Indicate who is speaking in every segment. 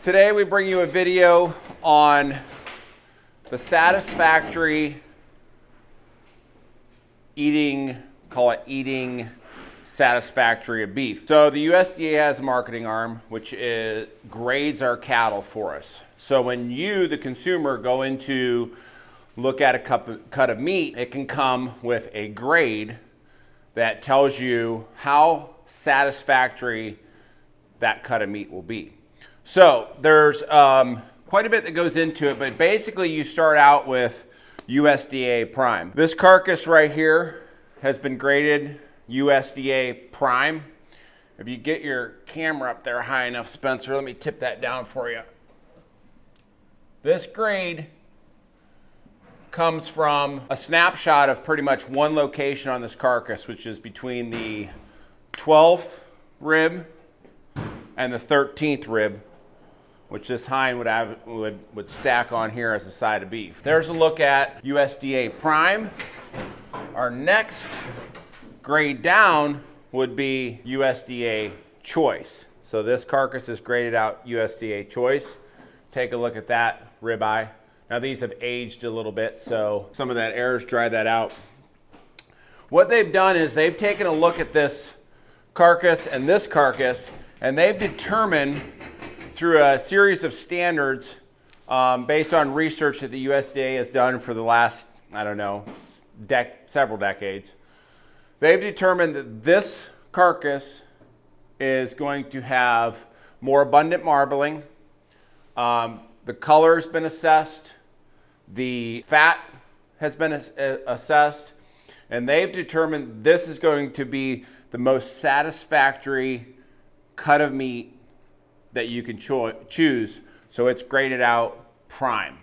Speaker 1: Today we bring you a video on the satisfactory eating satisfactory of beef. So the USDA has a marketing arm which grades our cattle for us. So when you, the consumer, go in to look at a cut of meat, it can come with a grade that tells you how satisfactory that cut of meat will be. So there's quite a bit that goes into it, but basically you start out with USDA Prime. This carcass right here has been graded USDA Prime. If you get your camera up there high enough, Spencer, let me tip that down for you. This grade comes from a snapshot of pretty much one location on this carcass, which is between the 12th rib and the 13th rib, which this hind would stack on here as a side of beef. There's a look at USDA Prime. Our next grade down would be USDA Choice. So this carcass is graded out USDA Choice. Take a look at that ribeye. Now these have aged a little bit, so some of that air's dried that out. What they've done is they've taken a look at this carcass, and they've determined through a series of standards based on research that the USDA has done for the last, I don't know, several decades. They've determined that this carcass is going to have more abundant marbling. The color's been assessed. The fat has been assessed. And they've determined this is going to be the most satisfactory cut of meat that you can choose. So it's graded out Prime.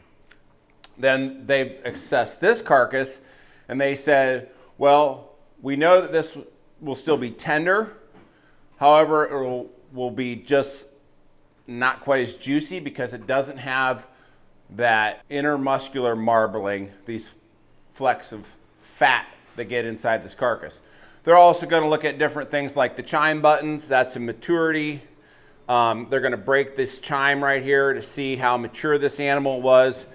Speaker 1: Then they've assessed this carcass and they said, well, we know that this will still be tender. However, it will be just not quite as juicy because it doesn't have that intermuscular marbling, these flecks of fat that get inside this carcass. They're also going to look at different things like the chine buttons. That's a maturity. They're going to break this chime right here to see how mature this animal was.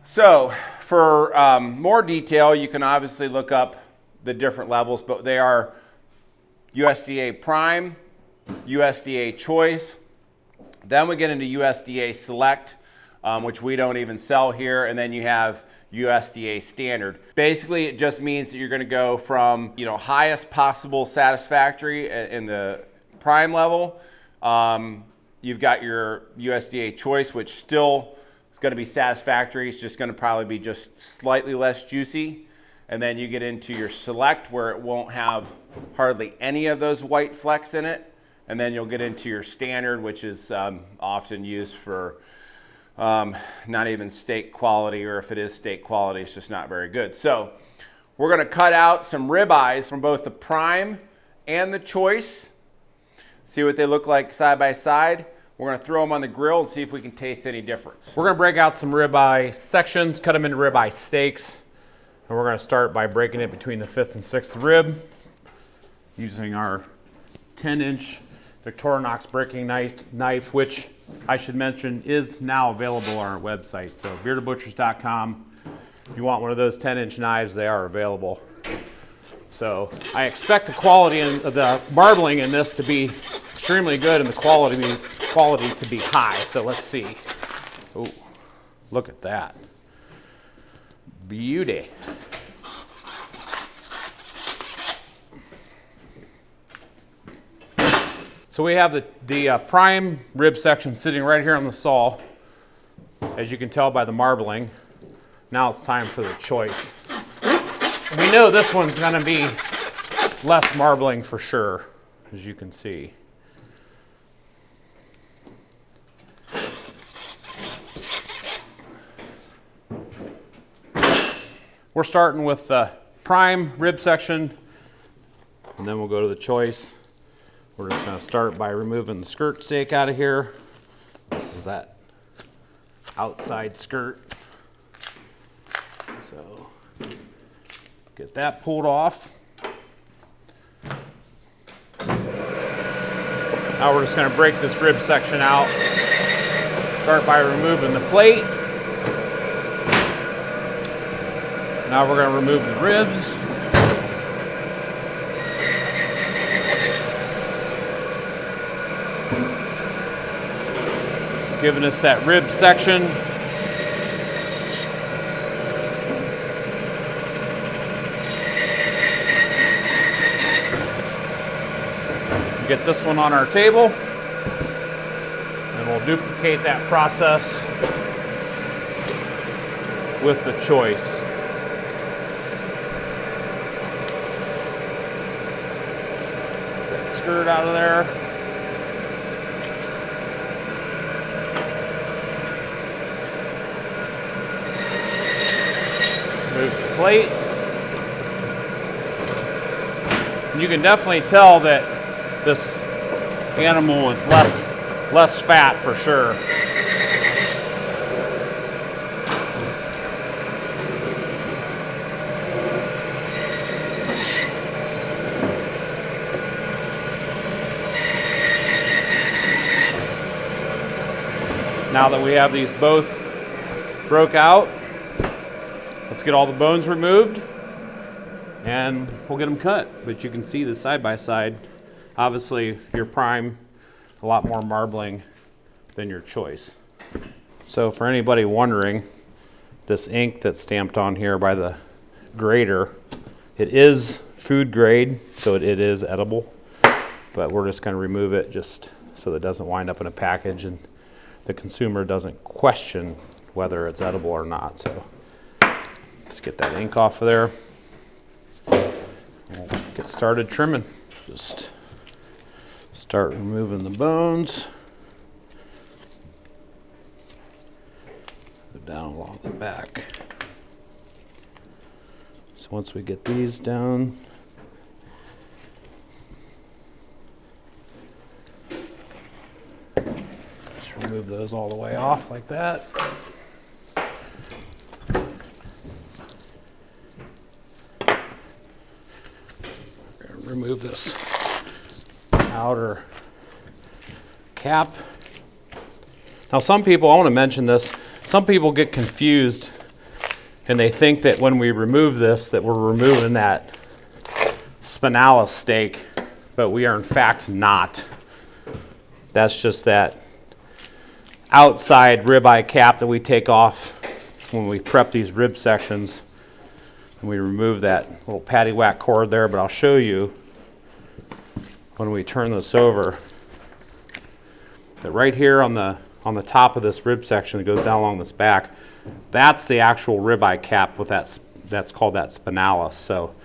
Speaker 1: So for more detail, you can obviously look up the different levels, but they are USDA Prime, USDA Choice. Then we get into USDA Select, which we don't even sell here, and then you have USDA Standard. Basically, it just means that you're going to go from highest possible satisfactory in the Prime level. You've got your USDA Choice, which still is going to be satisfactory. It's just going to probably be just slightly less juicy. And then you get into your Select, where it won't have hardly any of those white flecks in it. And then you'll get into your Standard, which is often used for not even steak quality, or if it is steak quality, it's just not very good. So we're going to cut out some ribeyes from both the Prime and the Choice. See what they look like side by side. We're going to throw them on the grill and see if we can taste any difference.
Speaker 2: We're going to break out some ribeye sections, cut them into ribeye steaks. And we're going to start by breaking it between the 5th and 6th rib using our 10-inch Victorinox breaking knife, which I should mention is now available on our website. So beardedbutchers.com. If you want one of those 10-inch knives, they are available. So I expect the quality and the marbling in this to be extremely good and the quality to be high. So let's see. Oh, look at that. Beauty. So we have the prime rib section sitting right here on the saw, as you can tell by the marbling. Now it's time for the choice. We know this one's going to be less marbling for sure, as you can see. We're starting with the prime rib section, and then we'll go to the choice. We're just going to start by removing the skirt steak out of here. This is that outside skirt. So get that pulled off. Now we're just going to break this rib section out. Start by removing the plate. Now we're going to remove the ribs. Giving us that rib section. Get this one on our table, and we'll duplicate that process with the choice. Get that skirt out of there. Move the plate. And you can definitely tell that this animal is less fat for sure. Now that we have these both broke out, let's get all the bones removed and we'll get them cut. But you can see the side by side. Obviously, your prime, a lot more marbling than your choice. So for anybody wondering, this ink that's stamped on here by the grader, it is food grade, so it is edible, but we're just going to remove it just so that it doesn't wind up in a package and the consumer doesn't question whether it's edible or not. So let's get that ink off of there. We'll get started trimming. Just start removing the bones. Go down along the back. So once we get these down, just remove those all the way off like that. Remove this outer cap. Now some people, I want to mention this, some people get confused and they think that when we remove this that we're removing that spinalis steak, but we are in fact not. That's just that outside ribeye cap that we take off when we prep these rib sections, and we remove that little patty whack cord there. But I'll show you when we turn this over that right here on the top of this rib section that goes down along this back, that's the actual ribeye cap with that's called that spinalis. So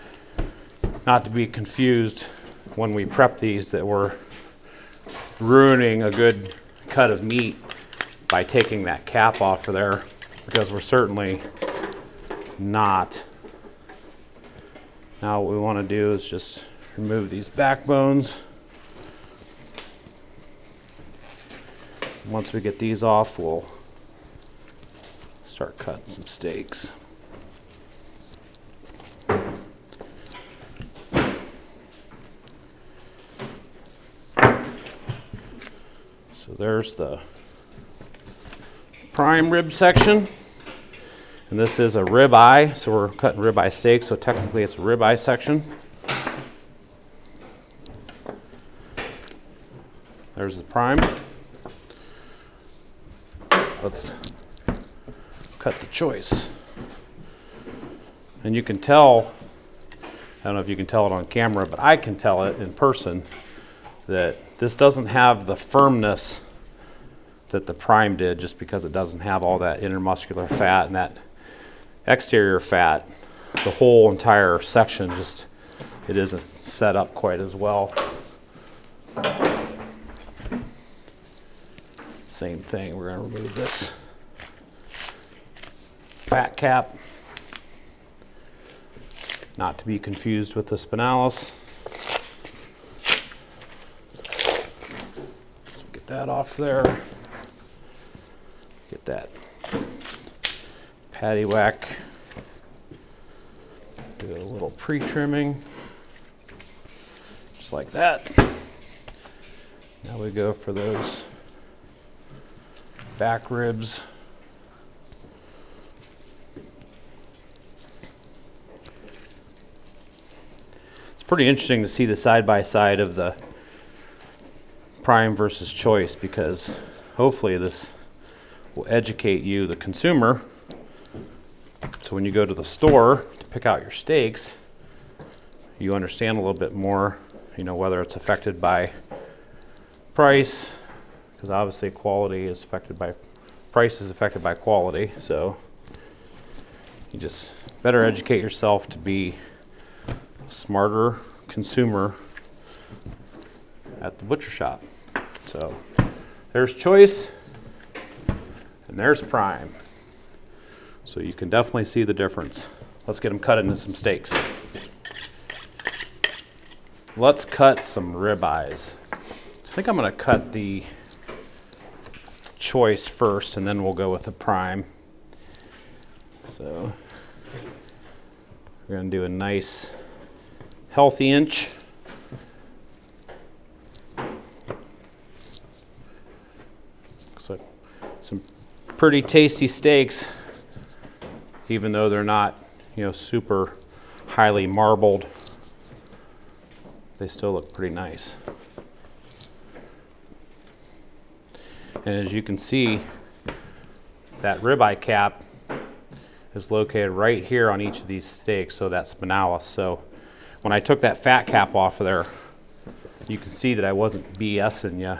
Speaker 2: not to be confused when we prep these that we're ruining a good cut of meat by taking that cap off of there, because we're certainly not. Now what we want to do is just remove these backbones. Once we get these off, we'll start cutting some steaks. So there's the prime rib section. And this is a ribeye, so we're cutting ribeye steak, so technically it's a ribeye section. There's the prime. Let's cut the choice. And you can tell, I don't know if you can tell it on camera, but I can tell it in person that this doesn't have the firmness that the prime did, just because it doesn't have all that intermuscular fat and that exterior fat. The whole entire section just, it isn't set up quite as well. Same thing, we're going to remove this fat cap, not to be confused with the spinalis. So get that off there. Get that patty whack. Do a little pre-trimming, just like that. Now we go for those back ribs. It's pretty interesting to see the side-by-side of the prime versus choice, because hopefully this will educate you, the consumer, so when you go to the store to pick out your steaks, you understand a little bit more, you know, whether it's affected by price, because obviously quality is affected by price is affected by quality. So you just better educate yourself to be a smarter consumer at the butcher shop. So there's choice and there's prime. So you can definitely see the difference. Let's get them cut into some steaks. Let's cut some ribeyes. So I think I'm gonna cut the choice first and then we'll go with the prime. So we're gonna do a nice healthy inch. So some pretty tasty steaks, even though they're not, you know, super highly marbled. They still look pretty nice. And as you can see, that ribeye cap is located right here on each of these steaks, so that's spinalis. So when I took that fat cap off of there, you can see that I wasn't BSing you,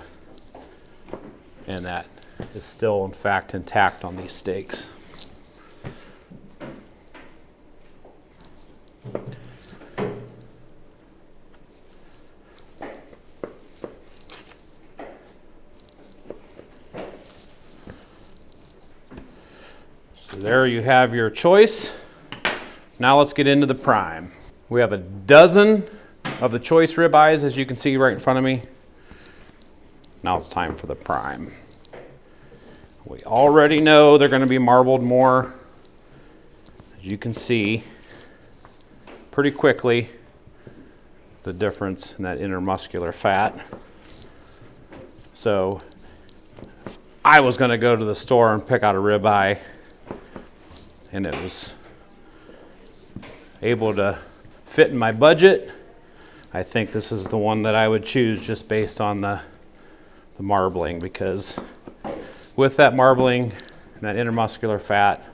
Speaker 2: and that is still in fact intact on these steaks. So there you have your choice. Now let's get into the prime. We have a dozen of the choice ribeyes, as you can see right in front of me. Now it's time for the prime. We already know they're going to be marbled more. As you can see pretty quickly the difference in that intermuscular fat. So if I was going to go to the store and pick out a ribeye and it was able to fit in my budget, I think this is the one that I would choose just based on the marbling, because with that marbling and that intermuscular fat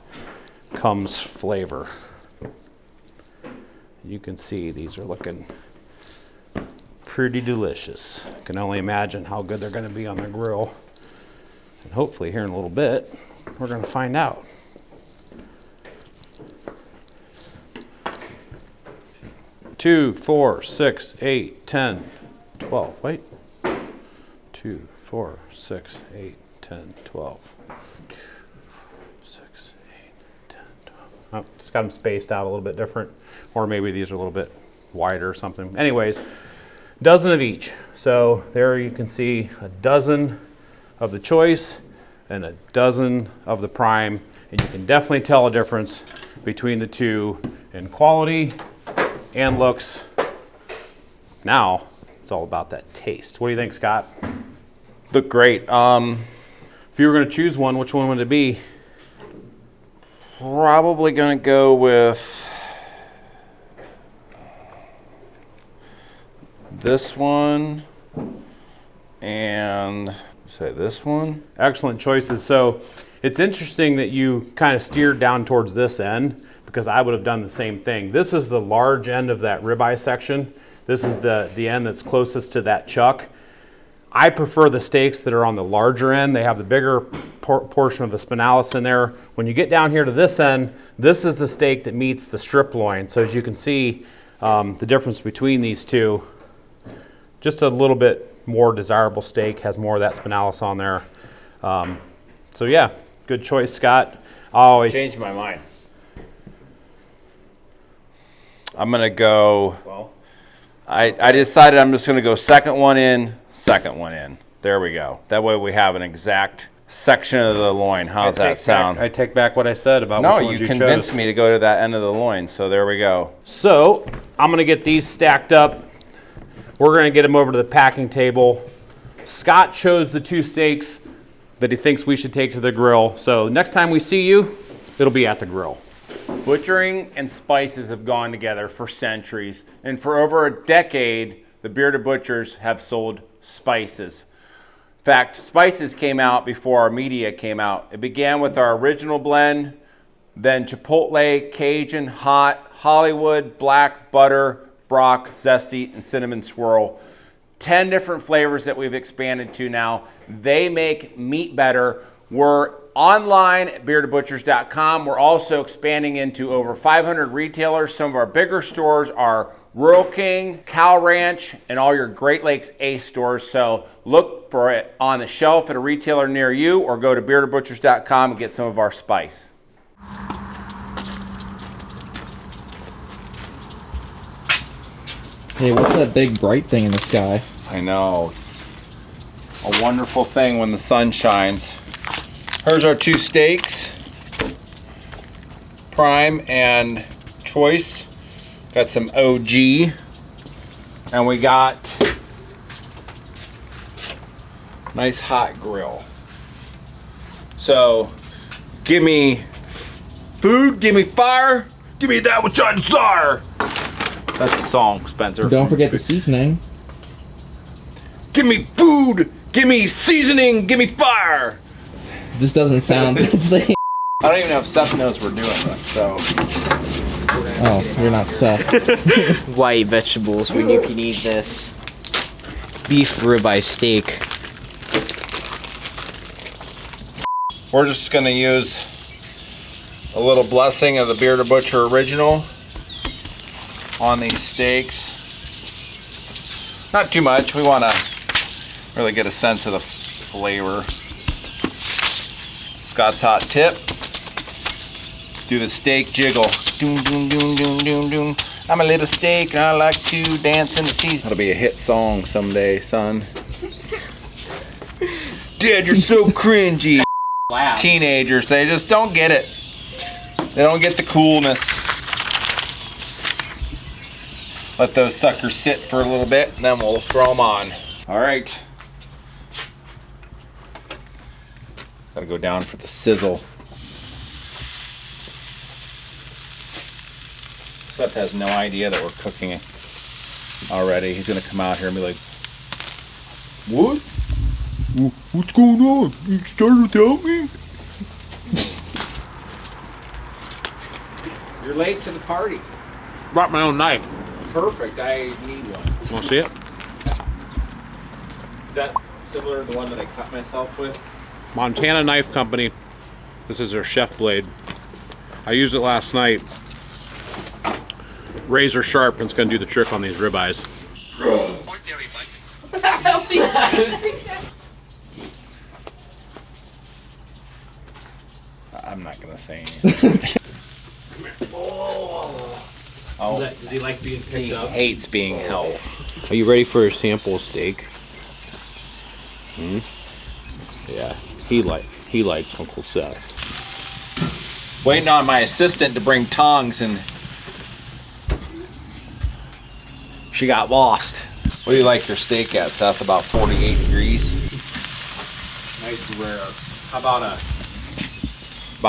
Speaker 2: comes flavor. You can see these are looking pretty delicious. I can only imagine how good they're going to be on the grill. And hopefully here in a little bit, we're going to find out. Two, 4, 6, 8, 10, 12. Wait. 2, 4, 6, 8, 10, 12. 6, 8, 10, 12. Oh, just got them spaced out a little bit different. Or maybe these are a little bit wider or something. Anyways, dozen of each. So there you can see a dozen of the choice and a dozen of the prime. And you can definitely tell a difference between the two in quality and looks. Now it's all about that taste. What do you think, Scott?
Speaker 1: Look great.
Speaker 2: If you were going to choose one, which one would it be?
Speaker 1: Probably going to go with this one and say this one.
Speaker 2: Excellent choices. So it's interesting that you kind of steered down towards this end, because I would have done the same thing. This is the large end of that ribeye section. This is the end that's closest to that chuck. I prefer the steaks that are on the larger end. They have the bigger portion of the spinalis in there. When you get down here to this end, this is the steak that meets the strip loin. So as you can see, the difference between these two, just a little bit more desirable steak, has more of that spinalis on there. So yeah, good choice, Scott. Always
Speaker 1: Changed my mind. I'm gonna go.
Speaker 2: Well,
Speaker 1: I decided I'm just gonna go second one in, second one in. There we go. That way we have an exact section of the loin. How's that sound?
Speaker 2: I take back what I said about
Speaker 1: No,
Speaker 2: which ones
Speaker 1: you
Speaker 2: you
Speaker 1: convinced
Speaker 2: chose.
Speaker 1: me to go to that end of the loin. So there we go.
Speaker 2: So I'm gonna get these stacked up. We're gonna get them over to the packing table. Scott chose the two steaks that he thinks we should take to the grill. So next time we see you, it'll be at the grill.
Speaker 1: Butchering and spices have gone together for centuries, and for over a decade, the Bearded Butchers have sold spices. In fact, spices came out before our media came out. It began with our original blend, then Chipotle, Cajun, Hot, Hollywood, Black, Butter, Brock, Zesty, and Cinnamon Swirl. 10 different flavors that we've expanded to now. They make meat better. We're online at beardedbutchers.com. We're also expanding into over 500 retailers. Some of our bigger stores are Rural King, Cow Ranch, and all your Great Lakes Ace stores. So look for it on the shelf at a retailer near you, or go to beardedbutchers.com and get some of our spice.
Speaker 3: Hey, what's that big bright thing in the sky?
Speaker 1: I know. A wonderful thing when the sun shines. Here's our 2 steaks. Prime and choice. Got some OG. And we got nice hot grill. So, give me food, give me fire, give me that which I desire. That's the song, Spencer.
Speaker 3: Don't forget the seasoning.
Speaker 1: Give me food, give me seasoning, give me fire.
Speaker 3: This doesn't sound the same.
Speaker 1: I don't even know if Seth knows we're doing this, so.
Speaker 3: Oh, you're not Seth.
Speaker 4: Why eat vegetables when you can eat this beef ribeye steak?
Speaker 1: We're just gonna use a little blessing of the Bearded Butcher Original on these steaks. Not too much, we wanna really get a sense of the flavor. Scott's hot tip. Do the steak jiggle. Doom, doom, doom, doom, doom, doom. I'm a little steak and I like to dance in the season. That'll be a hit song someday, son. Dad, you're so cringy. Teenagers, they just don't get it. They don't get the coolness. Let those suckers sit for a little bit and then we'll throw them on. All right. Gotta go down for the sizzle. Seth has no idea that we're cooking it already. He's gonna come out here and be like, what? What's going on? You started without me? You're late to the party.
Speaker 2: Brought my own knife.
Speaker 1: Perfect, I need one.
Speaker 2: Want to see it?
Speaker 1: Is that similar to the one that I cut myself with?
Speaker 2: Montana Knife Company. This is their chef blade. I used it last night. Razor sharp, and it's gonna do the trick on these ribeyes.
Speaker 1: I'm not gonna say anything. Oh,
Speaker 2: Does he like being
Speaker 1: he hates being held.
Speaker 2: Are you ready for a sample steak? Yeah, he likes Uncle Seth.
Speaker 1: Waiting on my assistant to bring tongs and she got lost. What do you like your steak at, Seth? About 48 degrees?
Speaker 2: Nice and rare. How about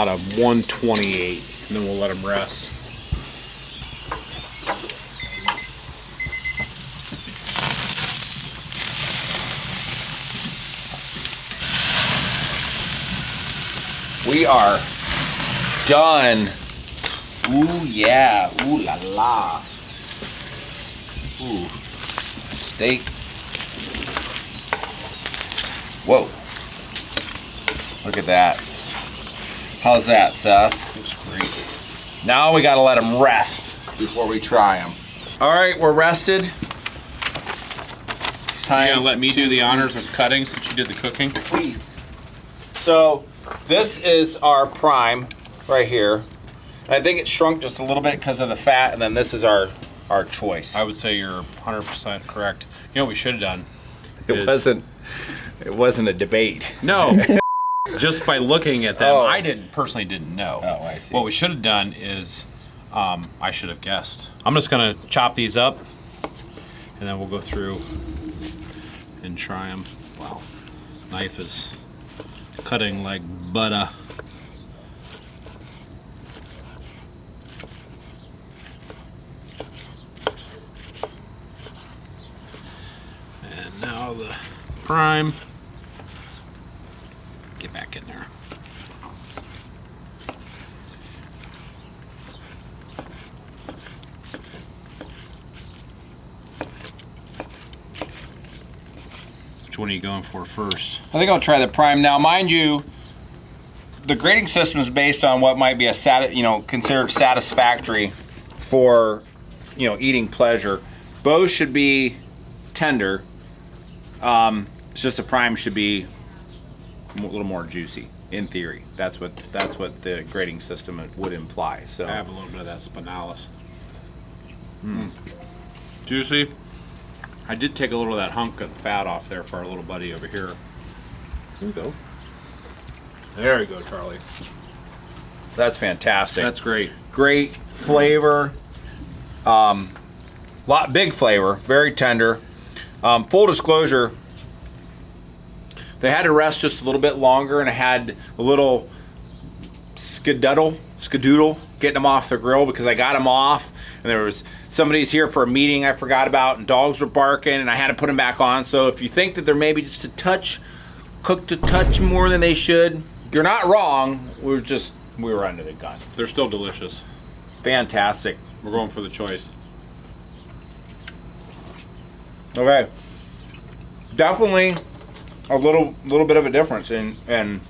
Speaker 2: a 128, and then we'll let him rest.
Speaker 1: We are done. Ooh yeah, ooh la la. Ooh, steak. Whoa. Look at that. How's that, Seth? Looks great. Now we gotta let them rest before we try them. All right, we're rested. Time
Speaker 2: You gonna let me do the honors of cutting since you did the cooking?
Speaker 1: Please. So this is our prime right here. I think it shrunk just a little bit because of the fat, and then this is our choice.
Speaker 2: I would say you're 100% correct. You know what we should have done?
Speaker 1: It wasn't a debate.
Speaker 2: No. Just by looking at them,
Speaker 1: Oh.
Speaker 2: I personally didn't know.
Speaker 1: Oh, I see.
Speaker 2: What we should have done is, I should have guessed. I'm just gonna chop these up, and then we'll go through and try them. Wow, knife is cutting like butter. And now the prime. Get back in there. Which one are you going for first?
Speaker 1: I think I'll try the prime. Now, mind you, the grading system is based on what might be considered satisfactory for, eating pleasure. Both should be tender. It's just the prime should be a little more juicy, in theory. That's what the grading system would imply. So
Speaker 2: I have a little bit of that spinalis. Juicy. I did take a little of that hunk of fat off there for our little buddy over here. Here we go. There you go, Charlie.
Speaker 1: that's fantastic.
Speaker 2: That's great.
Speaker 1: Great flavor. Big flavor, very tender. Full disclosure, they had to rest just a little bit longer, and I had a little skadoodle getting them off the grill because I got them off, and there was somebody's here for a meeting I forgot about, and dogs were barking, and I had to put them back on. So if you think that they're maybe just a touch cooked a touch more than they should, you're not wrong. We were under the gun.
Speaker 2: They're still delicious.
Speaker 1: Fantastic.
Speaker 2: We're going for the choice.
Speaker 1: Okay. Definitely a little bit of a difference and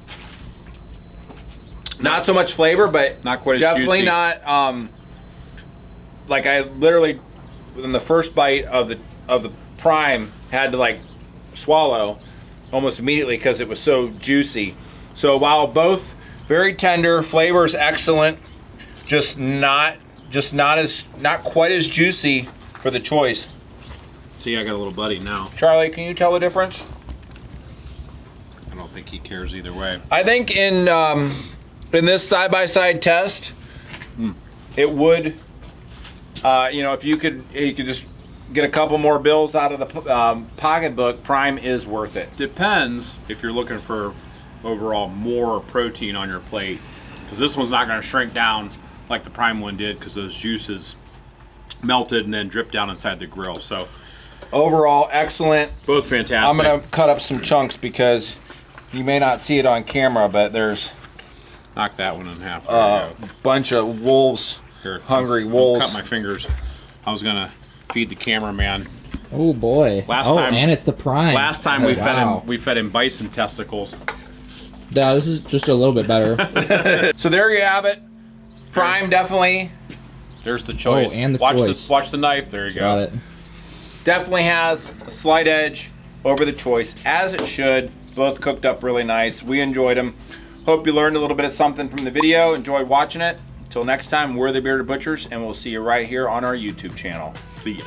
Speaker 1: not so much flavor, but
Speaker 2: Not quite as
Speaker 1: definitely
Speaker 2: juicy.
Speaker 1: not like I literally in the first bite of the prime had to like swallow almost immediately because it was so juicy. So while both very tender, flavor is excellent, just not quite as juicy for the choice.
Speaker 2: See, I got a little buddy now.
Speaker 1: Charlie, can you tell the difference?
Speaker 2: I don't think he cares either way.
Speaker 1: I think in this side-by-side test, it would, if you could just get a couple more bills out of the pocketbook, prime is worth it.
Speaker 2: Depends if you're looking for overall more protein on your plate, because this one's not going to shrink down like the prime one did because those juices melted and then dripped down inside the grill. So
Speaker 1: Overall, excellent.
Speaker 2: both fantastic.
Speaker 1: I'm gonna cut up some chunks because you may not see it on camera, but there's
Speaker 2: knock that one in half.
Speaker 1: a bunch of wolves,
Speaker 2: Here,
Speaker 1: hungry
Speaker 2: don't
Speaker 1: wolves.
Speaker 2: Cut my fingers. I was gonna feed the cameraman.
Speaker 3: Oh boy.
Speaker 2: Last time-
Speaker 3: and it's the prime.
Speaker 2: Last time we
Speaker 3: Wow.
Speaker 2: fed him bison testicles.
Speaker 3: Yeah, this is just a little bit better.
Speaker 1: So there you have it. Prime definitely
Speaker 2: There's the choice.
Speaker 3: and the
Speaker 2: watch
Speaker 3: choice.
Speaker 2: watch the knife. There you
Speaker 3: Got
Speaker 2: go.
Speaker 3: it.
Speaker 1: definitely has a slight edge over the choice, as it should. Both cooked up really nice. We enjoyed them. Hope you learned a little bit of something from the video. Enjoyed watching it. Until next time, we're the Bearded Butchers, and we'll see you right here on our YouTube channel.
Speaker 2: See ya.